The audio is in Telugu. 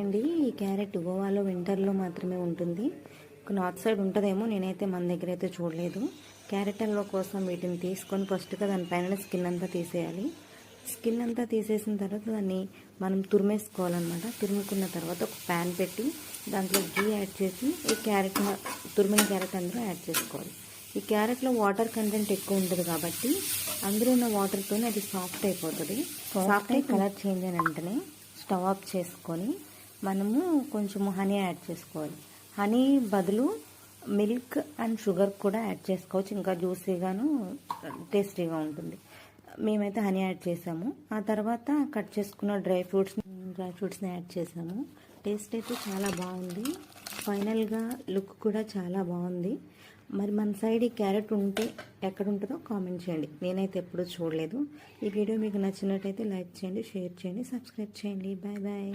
అండి. ఈ క్యారెట్ గోవాలో వింటర్లో మాత్రమే ఉంటుంది. నార్త్ సైడ్ ఉంటుందేమో, నేనైతే మన దగ్గర అయితే చూడలేదు. క్యారెట్ హల్వా కోసం వీటిని తీసుకొని ఫస్ట్గా దానిపైన స్కిన్ అంతా తీసేయాలి. స్కిన్ అంతా తీసేసిన తర్వాత దాన్ని మనం తురిమేసుకోవాలన్నమాట. తురుముకున్న తర్వాత ఒక ప్యాన్ పెట్టి దాంట్లో గీ యాడ్ చేసి ఈ క్యారెట్ తురిమిన క్యారెట్ అందులో యాడ్ చేసుకోవాలి. ఈ క్యారెట్లో వాటర్ కంటెంట్ ఎక్కువ ఉంటుంది కాబట్టి అందులో ఉన్న వాటర్తోనే అది సాఫ్ట్ అయిపోతుంది. సాఫ్ట్ అయి కలర్ చేంజ్ అయిన వెంటనే స్టవ్ ఆఫ్ చేసుకొని మనము కొంచెము హనీ యాడ్ చేసుకోవాలి. హనీ బదులు మిల్క్ అండ్ షుగర్ కూడా యాడ్ చేసుకోవచ్చు, ఇంకా జ్యూసీగాను టేస్టీగా ఉంటుంది. మేమైతే హనీ యాడ్ చేసాము. ఆ తర్వాత కట్ చేసుకున్న డ్రై ఫ్రూట్స్ని యాడ్ చేసాము. టేస్ట్ అయితే చాలా బాగుంది. ఫైనల్గా లుక్ కూడా చాలా బాగుంది. మరి మన సైడ్ ఈ క్యారెట్ ఉంటే ఎక్కడ ఉంటుందో కామెంట్ చేయండి. నేనైతే ఎప్పుడూ చూడలేదు. ఈ వీడియో మీకు నచ్చినట్టయితే లైక్ చేయండి, షేర్ చేయండి, సబ్స్క్రైబ్ చేయండి. Bye bye.